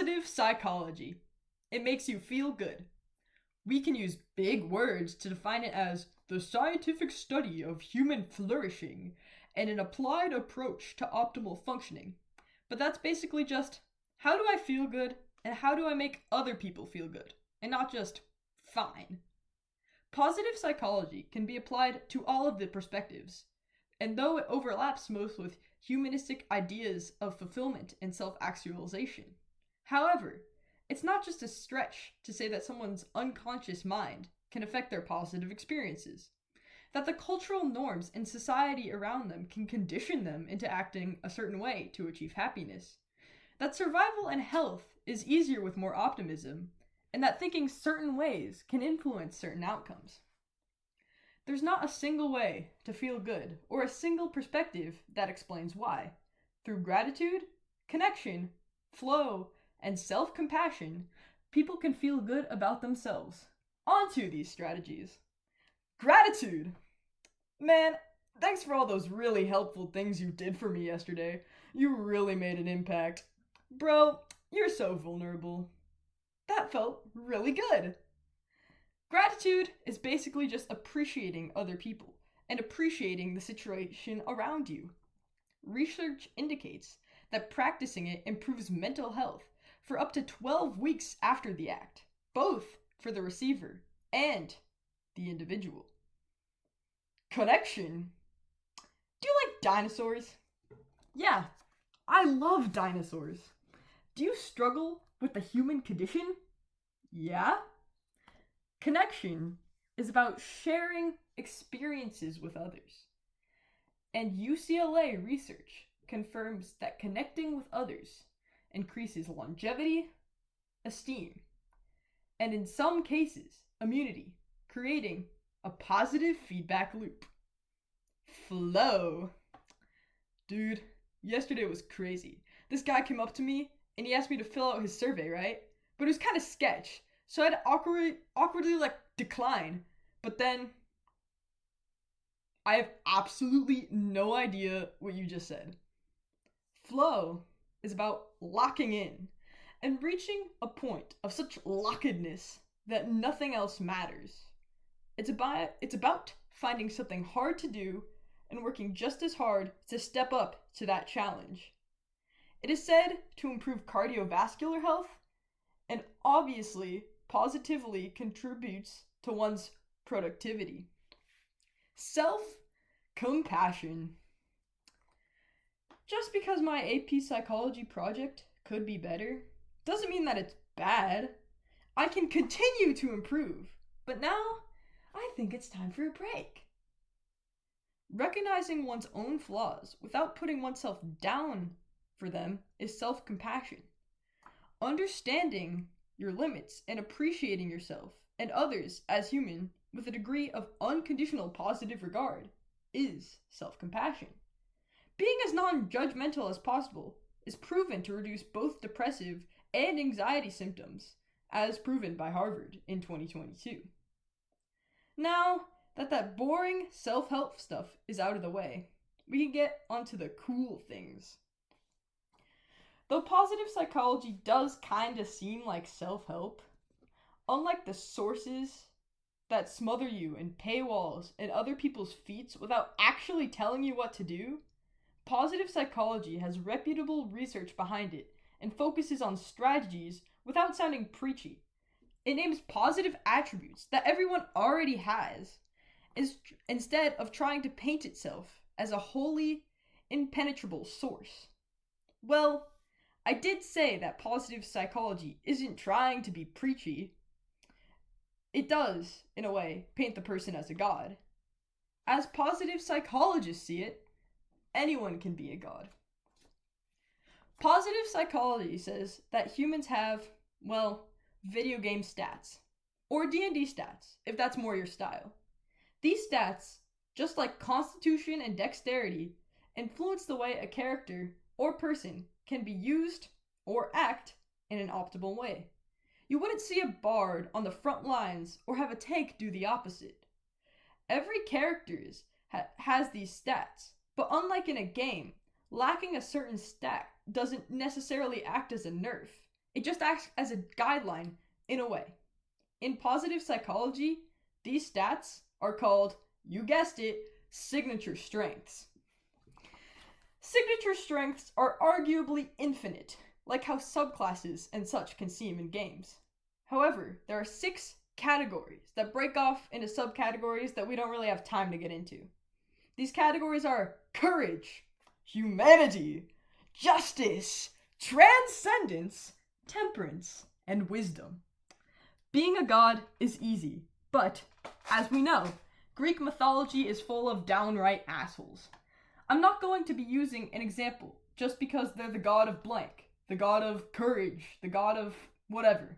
Positive psychology. It makes you feel good. We can use big words to define it as the scientific study of human flourishing and an applied approach to optimal functioning. But that's basically just how do I feel good and how do I make other people feel good, and not just fine. Positive psychology can be applied to all of the perspectives, and though it overlaps most with humanistic ideas of fulfillment and self actualization, however, it's not just a stretch to say that someone's unconscious mind can affect their positive experiences, that the cultural norms and society around them can condition them into acting a certain way to achieve happiness, that survival and health is easier with more optimism, and that thinking certain ways can influence certain outcomes. There's not a single way to feel good or a single perspective that explains why. Through gratitude, connection, flow, and self compassion, people can feel good about themselves. On to these strategies. Gratitude! Man, thanks for all those really helpful things you did for me yesterday. You really made an impact. Bro, you're so vulnerable. That felt really good. Gratitude is basically just appreciating other people and appreciating the situation around you. Research indicates that practicing it improves mental health for up to 12 weeks after the act, both for the receiver and the individual. Connection. Do you like dinosaurs? Yeah, I love dinosaurs. Do you struggle with the human condition? Yeah? Connection is about sharing experiences with others. And UCLA research confirms that connecting with others increases longevity, esteem, and in some cases, immunity, creating a positive feedback loop. Flow. Dude, yesterday was crazy. This guy came up to me and he asked me to fill out his survey, right? But it was kind of sketch, so I had to awkwardly decline. But then I have absolutely no idea what you just said. Flow is about locking in and reaching a point of such lockedness that nothing else matters. It's about finding something hard to do and working just as hard to step up to that challenge. It is said to improve cardiovascular health and obviously positively contributes to one's productivity. Self-compassion. Just because my AP psychology project could be better doesn't mean that it's bad. I can continue to improve, but now I think it's time for a break. Recognizing one's own flaws without putting oneself down for them is self-compassion. Understanding your limits and appreciating yourself and others as human with a degree of unconditional positive regard is self-compassion. Being as non-judgmental as possible is proven to reduce both depressive and anxiety symptoms, as proven by Harvard in 2022. Now that boring self-help stuff is out of the way, we can get onto the cool things. Though positive psychology does kinda seem like self-help, unlike the sources that smother you in paywalls and other people's feats without actually telling you what to do, positive psychology has reputable research behind it and focuses on strategies without sounding preachy. It names positive attributes that everyone already has, instead of trying to paint itself as a wholly impenetrable source. Well, I did say that positive psychology isn't trying to be preachy. It does, in a way, paint the person as a god. As positive psychologists see it, anyone can be a god. Positive psychology says that humans have, well, video game stats, or D&D stats, if that's more your style. These stats, just like constitution and dexterity, influence the way a character or person can be used or act in an optimal way. You wouldn't see a bard on the front lines or have a tank do the opposite. Every character has these stats, but unlike in a game, lacking a certain stat doesn't necessarily act as a nerf. It just acts as a guideline in a way. In positive psychology, these stats are called, you guessed it, signature strengths. Signature strengths are arguably infinite, like how subclasses and such can seem in games. However, there are 6 categories that break off into subcategories that we don't really have time to get into. These categories are courage, humanity, justice, transcendence, temperance, and wisdom. Being a god is easy, but, as we know, Greek mythology is full of downright assholes. I'm not going to be using an example just because they're the god of blank, the god of courage, the god of whatever.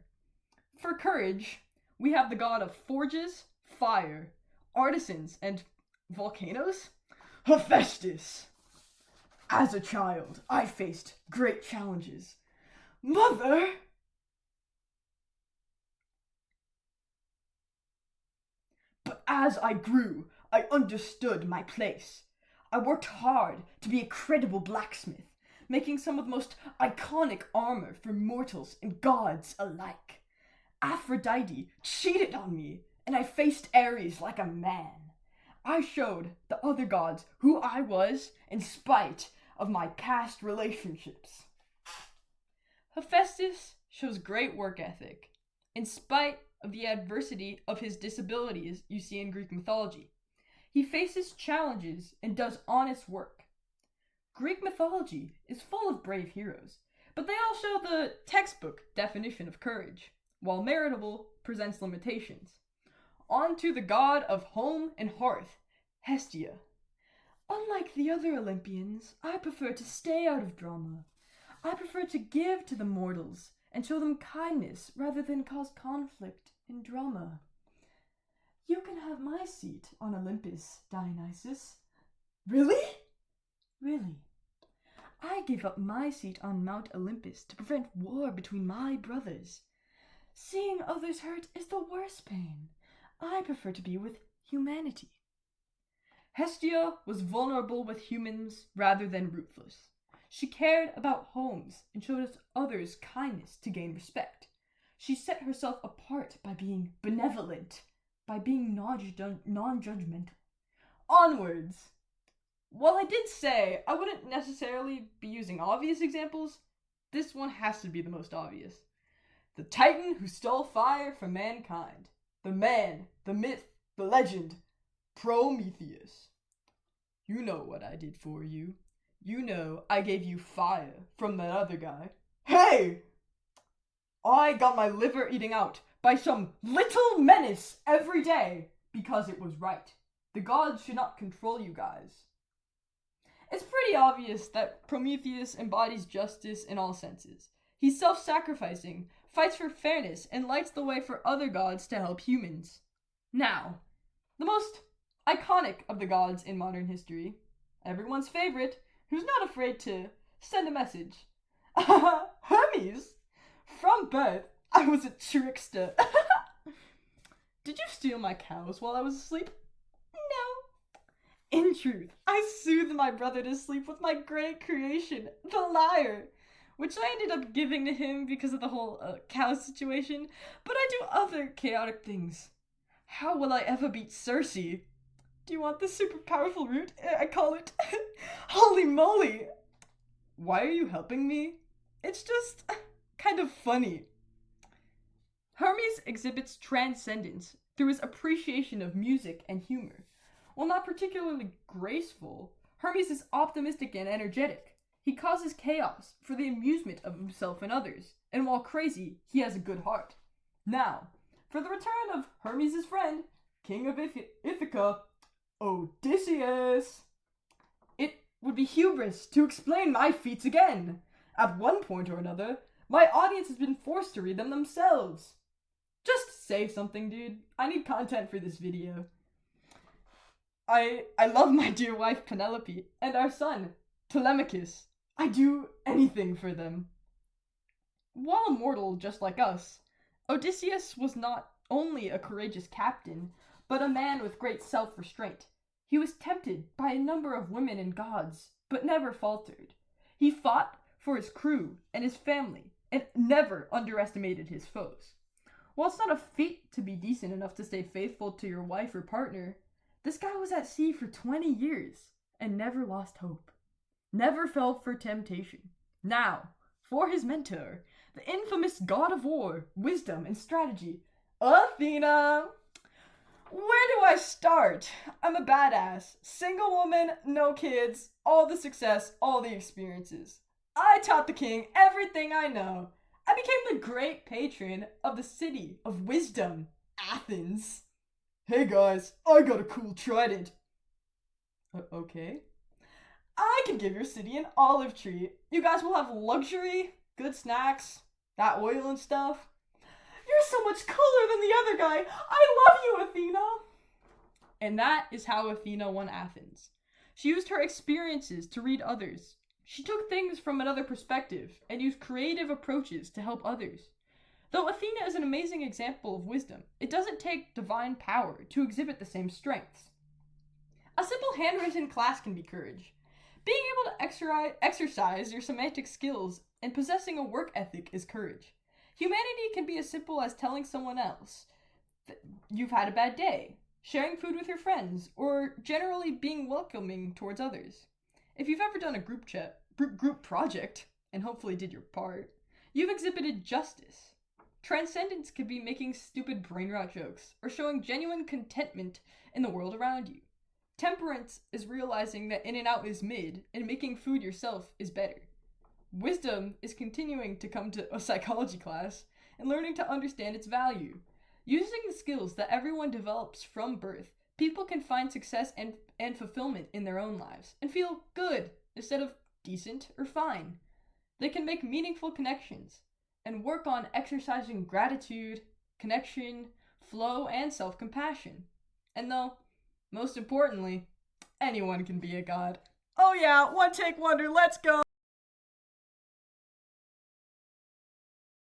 For courage, we have the god of forges, fire, artisans, and volcanoes? Hephaestus. As a child, I faced great challenges. Mother! But as I grew, I understood my place. I worked hard to be a credible blacksmith, making some of the most iconic armor for mortals and gods alike. Aphrodite cheated on me, and I faced Ares like a man. I showed the other gods who I was in spite of my past relationships. Hephaestus shows great work ethic, in spite of the adversity of his disabilities you see in Greek mythology. He faces challenges and does honest work. Greek mythology is full of brave heroes, but they all show the textbook definition of courage, while Meritable presents limitations. On to the god of home and hearth, Hestia. Unlike the other Olympians, I prefer to stay out of drama. I prefer to give to the mortals and show them kindness rather than cause conflict and drama. You can have my seat on Olympus, Dionysus. Really? Really. I gave up my seat on Mount Olympus to prevent war between my brothers. Seeing others hurt is the worst pain. I prefer to be with humanity. Hestia was vulnerable with humans rather than ruthless. She cared about homes and showed others kindness to gain respect. She set herself apart by being benevolent, by being non-judgmental. Onwards! While I did say I wouldn't necessarily be using obvious examples, this one has to be the most obvious. The Titan who stole fire from mankind. The man, the myth, the legend, Prometheus. You know what I did for you. You know I gave you fire from that other guy. Hey! I got my liver eaten out by some little menace every day because it was right. The gods should not control you guys. It's pretty obvious that Prometheus embodies justice in all senses. He's self-sacrificing, fights for fairness, and lights the way for other gods to help humans. Now, the most iconic of the gods in modern history, everyone's favorite, who's not afraid to send a message. Hermes! From birth, I was a trickster. Did you steal my cows while I was asleep? No. In truth, I soothed my brother to sleep with my great creation, the lyre, which I ended up giving to him because of the whole cow situation, but I do other chaotic things. How will I ever beat Circe? Do you want the super powerful root? I call it holy moly! Why are you helping me? It's just kind of funny. Hermes exhibits transcendence through his appreciation of music and humor. While not particularly graceful, Hermes is optimistic and energetic. He causes chaos for the amusement of himself and others, and while crazy, he has a good heart. Now, for the return of Hermes' friend, King of Ithaca, Odysseus. It would be hubris to explain my feats again. At one point or another, my audience has been forced to read them themselves. Just say something, dude. I need content for this video. I love my dear wife Penelope and our son, Telemachus. I do anything for them. While a mortal just like us, Odysseus was not only a courageous captain, but a man with great self-restraint. He was tempted by a number of women and gods, but never faltered. He fought for his crew and his family, and never underestimated his foes. While it's not a feat to be decent enough to stay faithful to your wife or partner, this guy was at sea for 20 years and never lost hope. Never fell for temptation. Now, for his mentor, the infamous god of war, wisdom, and strategy, Athena! Where do I start? I'm a badass. Single woman, no kids, all the success, all the experiences. I taught the king everything I know. I became the great patron of the city of wisdom, Athens. Hey guys, I got a cool trident. Okay. I can give your city an olive tree. You guys will have luxury, good snacks, that oil and stuff. You're so much cooler than the other guy. I love you, Athena. And that is how Athena won Athens. She used her experiences to read others. She took things from another perspective and used creative approaches to help others. Though Athena is an amazing example of wisdom, it doesn't take divine power to exhibit the same strengths. A simple handwritten class can be courage. Being able to exercise your semantic skills and possessing a work ethic is courage. Humanity can be as simple as telling someone else that you've had a bad day, sharing food with your friends, or generally being welcoming towards others. If you've ever done a group project, and hopefully did your part, you've exhibited justice. Transcendence could be making stupid brain rot jokes, or showing genuine contentment in the world around you. Temperance is realizing that In-N-Out is mid, and making food yourself is better. Wisdom is continuing to come to a psychology class and learning to understand its value. Using the skills that everyone develops from birth, people can find success and fulfillment in their own lives and feel good instead of decent or fine. They can make meaningful connections and work on exercising gratitude, connection, flow, and self-compassion. And though, most importantly, anyone can be a god. Oh yeah, one take wonder, let's go!